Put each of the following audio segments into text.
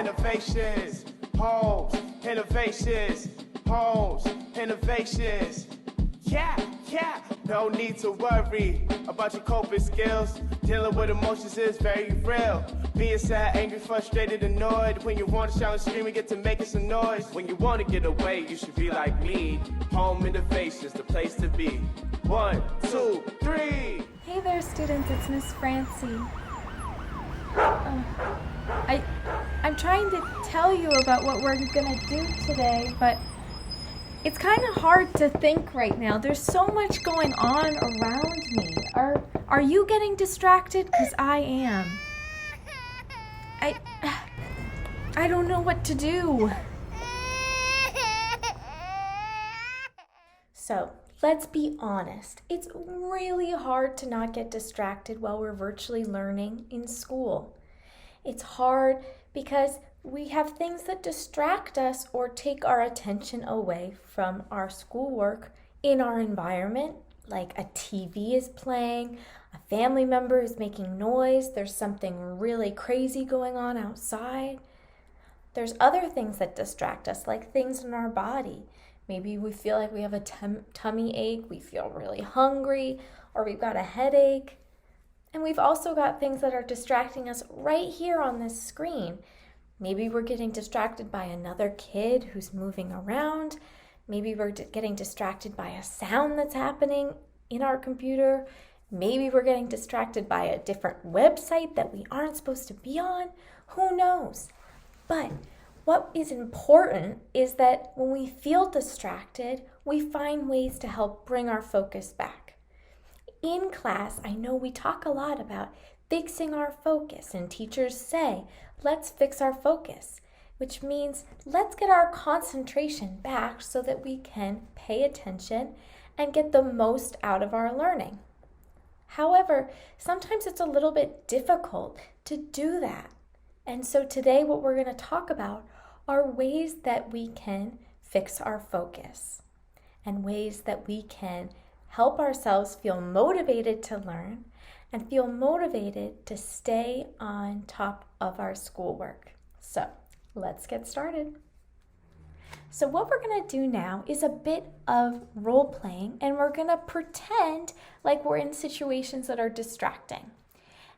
innovations, homes, innovations, homes, innovations. Yeah, no need to worry about your coping skills. Dealing with emotions is very real. Being sad, angry, frustrated, annoyed. When you want to shout and scream and get to making some noise. When you want to get away, you should be like me. Home innovations, the place to be. 1, 2, 3. Hey there, students, it's Miss Francie. I'm trying to tell you about what we're gonna do today, but it's kind of hard to think right now. There's so much going on around me. Are you getting distracted? 'Cause I am. I don't know what to do. So, let's be honest. It's really hard to not get distracted while we're virtually learning in school. It's hard because we have things that distract us or take our attention away from our schoolwork in our environment, like a TV is playing, a family member is making noise, there's something really crazy going on outside. There's other things that distract us, like things in our body. Maybe we feel like we have a tummy ache, we feel really hungry, or we've got a headache. And we've also got things that are distracting us right here on this screen. Maybe we're getting distracted by another kid who's moving around. Maybe we're getting distracted by a sound that's happening in our computer. Maybe we're getting distracted by a different website that we aren't supposed to be on. Who knows? But what is important is that when we feel distracted, we find ways to help bring our focus back. In class, I know we talk a lot about fixing our focus, and teachers say, let's fix our focus, which means let's get our concentration back so that we can pay attention and get the most out of our learning. However, sometimes it's a little bit difficult to do that. And so today what we're going to talk about are ways that we can fix our focus and ways that we can help ourselves feel motivated to learn and feel motivated to stay on top of our schoolwork. So let's get started. So what we're going to do now is a bit of role playing, and we're going to pretend like we're in situations that are distracting.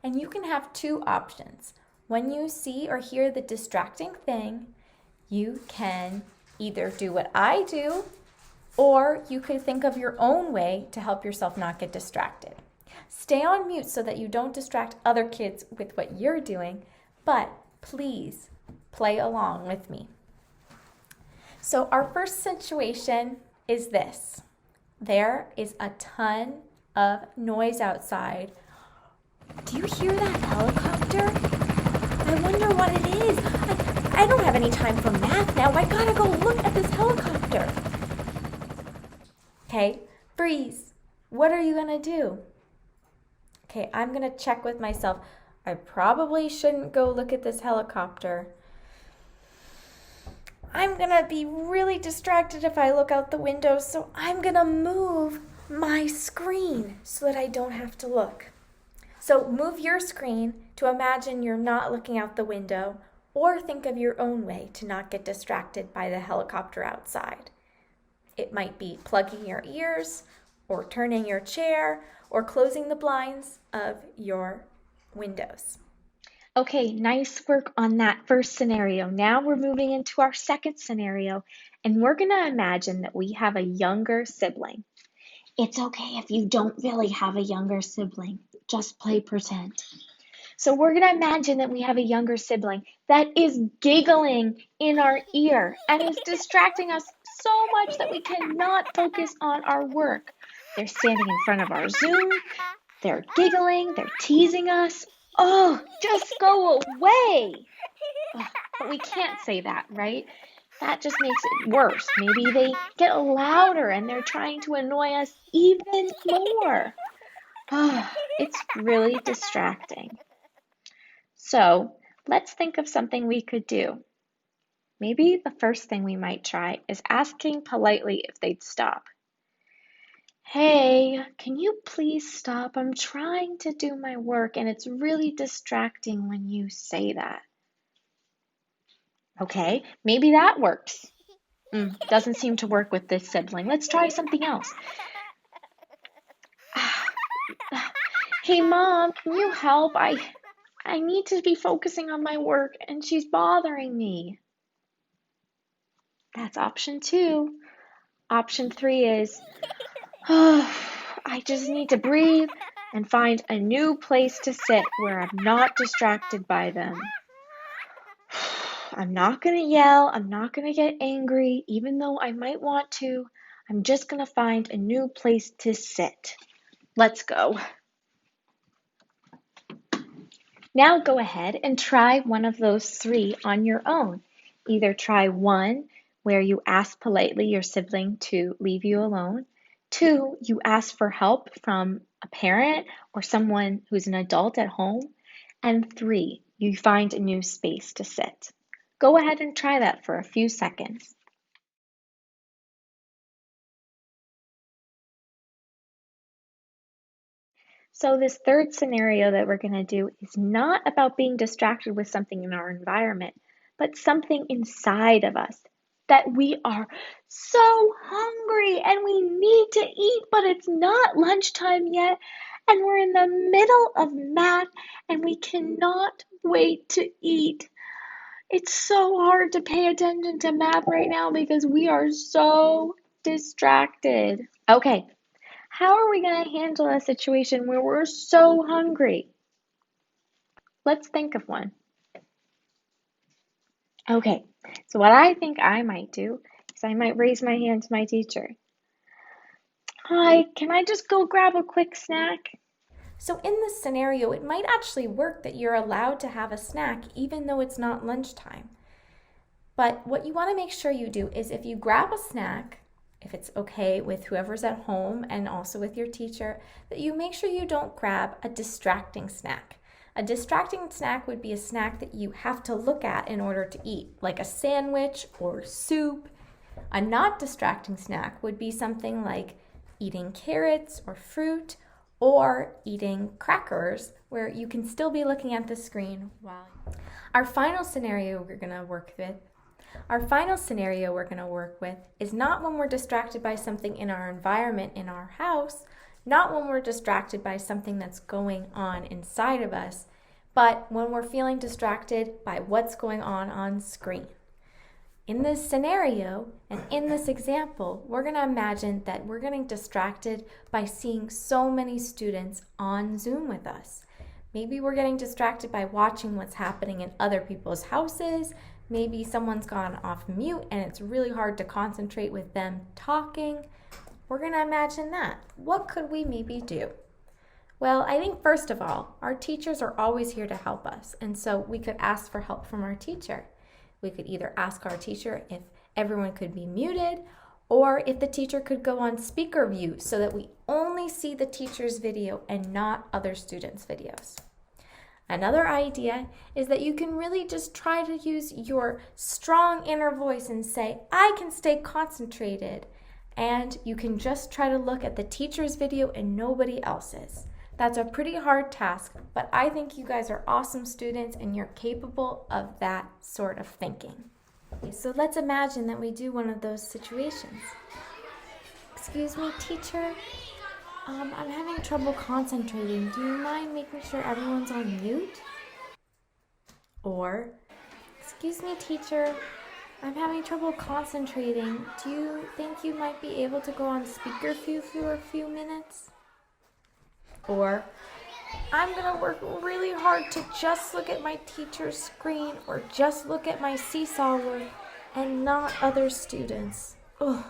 And you can have two options. When you see or hear the distracting thing, you can either do what I do, or you could think of your own way to help yourself not get distracted. Stay on mute so that you don't distract other kids with what you're doing, but please play along with me. So our first situation is this. There is a ton of noise outside. Do you hear that helicopter? I wonder what it is. I don't have any time for math now. I gotta go look at this helicopter. Okay, freeze. What are you gonna do? Okay, I'm gonna check with myself. I probably shouldn't go look at this helicopter. I'm gonna be really distracted if I look out the window, so I'm gonna move my screen so that I don't have to look. So move your screen to imagine you're not looking out the window, or think of your own way to not get distracted by the helicopter outside. It might be plugging your ears, or turning your chair, or closing the blinds of your windows. Okay, nice work on that first scenario. Now we're moving into our second scenario, and we're going to imagine that we have a younger sibling. It's okay if you don't really have a younger sibling. Just play pretend. So we're going to imagine that we have a younger sibling that is giggling in our ear and is distracting us so much that we cannot focus on our work. They're standing in front of our Zoom. They're giggling. They're teasing us. Oh, just go away. But we can't say that, right? That just makes it worse. Maybe they get louder and they're trying to annoy us even more. It's really distracting. So let's think of something we could do. Maybe the first thing we might try is asking politely if they'd stop. Hey, can you please stop? I'm trying to do my work and it's really distracting when you say that. Okay, maybe that works. Doesn't seem to work with this sibling. Let's try something else. Hey, Mom, can you help? I need to be focusing on my work and she's bothering me. That's option 2. Option 3 is, I just need to breathe and find a new place to sit where I'm not distracted by them. I'm not going to yell. I'm not going to get angry, even though I might want to. I'm just going to find a new place to sit. Let's go. Now go ahead and try one of those 3 on your own. Either try 1, where you ask politely your sibling to leave you alone. 2, you ask for help from a parent or someone who's an adult at home. And 3, you find a new space to sit. Go ahead and try that for a few seconds. So this third scenario that we're going to do is not about being distracted with something in our environment, but something inside of us that we are so hungry and we need to eat, but it's not lunchtime yet, and we're in the middle of math and we cannot wait to eat. It's so hard to pay attention to math right now because we are so distracted. Okay. How are we going to handle a situation where we're so hungry? Let's think of one. Okay, so what I think I might do is I might raise my hand to my teacher. Hi, can I just go grab a quick snack? So in this scenario, it might actually work that you're allowed to have a snack even though it's not lunchtime. But what you want to make sure you do is if you grab a snack, if it's okay with whoever's at home and also with your teacher, that you make sure you don't grab a distracting snack. A distracting snack would be a snack that you have to look at in order to eat, like a sandwich or soup. A not distracting snack would be something like eating carrots or fruit or eating crackers where you can still be looking at the screen while. Our final scenario we're going to work with is not when we're distracted by something in our environment in our house, not when we're distracted by something that's going on inside of us, but when we're feeling distracted by what's going on screen. In this scenario and in this example, we're going to imagine that we're getting distracted by seeing so many students on Zoom with us. Maybe we're getting distracted by watching what's happening in other people's houses. Maybe someone's gone off mute and it's really hard to concentrate with them talking. We're going to imagine that. What could we maybe do? Well, I think first of all, our teachers are always here to help us. And so we could ask for help from our teacher. We could either ask our teacher if everyone could be muted or if the teacher could go on speaker view so that we only see the teacher's video and not other students' videos. Another idea is that you can really just try to use your strong inner voice and say, I can stay concentrated. And you can just try to look at the teacher's video and nobody else's. That's a pretty hard task, but I think you guys are awesome students and you're capable of that sort of thinking. Okay, so let's imagine that we do one of those situations. Excuse me, teacher. I'm having trouble concentrating. Do you mind making sure everyone's on mute? Or, excuse me, teacher. I'm having trouble concentrating. Do you think you might be able to go on speaker view for a few minutes? Or, I'm going to work really hard to just look at my teacher's screen or just look at my seesaw work and not other students. Ugh.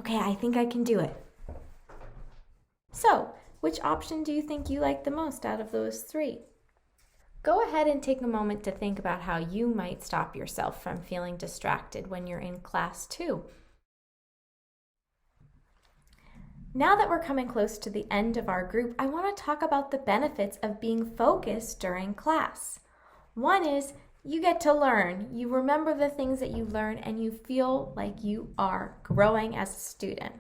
Okay, I think I can do it. So, which option do you think you like the most out of those 3? Go ahead and take a moment to think about how you might stop yourself from feeling distracted when you're in class too. Now that we're coming close to the end of our group, I want to talk about the benefits of being focused during class. One is you get to learn. You remember the things that you learn and you feel like you are growing as a student.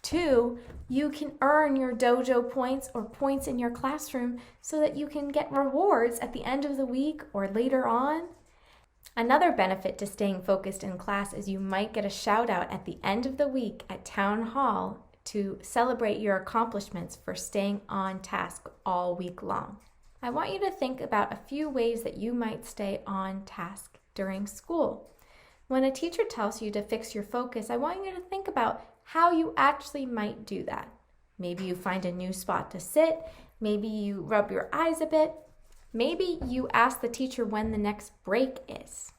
2, you can earn your dojo points or points in your classroom so that you can get rewards at the end of the week or later on. Another benefit to staying focused in class is you might get a shout out at the end of the week at town hall to celebrate your accomplishments for staying on task all week long. I want you to think about a few ways that you might stay on task during school. When a teacher tells you to fix your focus, I want you to think about how you actually might do that. Maybe you find a new spot to sit, maybe you rub your eyes a bit, maybe you ask the teacher when the next break is.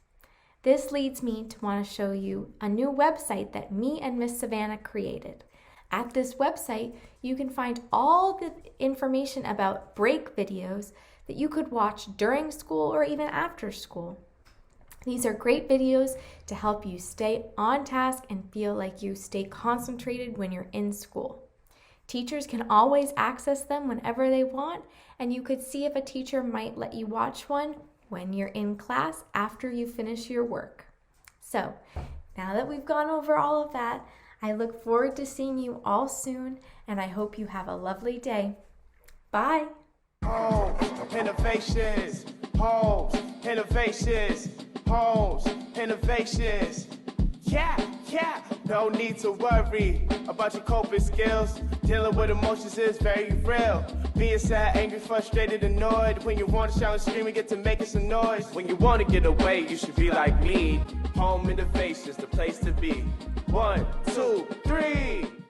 This leads me to want to show you a new website that me and Miss Savannah created. At this website, you can find all the information about break videos that you could watch during school or even after school. These are great videos to help you stay on task and feel like you stay concentrated when you're in school. Teachers can always access them whenever they want, and you could see if a teacher might let you watch one when you're in class after you finish your work. So, now that we've gone over all of that, I look forward to seeing you all soon, and I hope you have a lovely day. Bye. Homes, innovations, homes, innovations, homes, innovations. Yeah, no need to worry about your coping skills. Dealing with emotions is very real. Being sad, angry, frustrated, annoyed. When you want to shout and scream and get to making some noise. When you want to get away, you should be like me. Home innovations, the place to be. 1, 2, 3.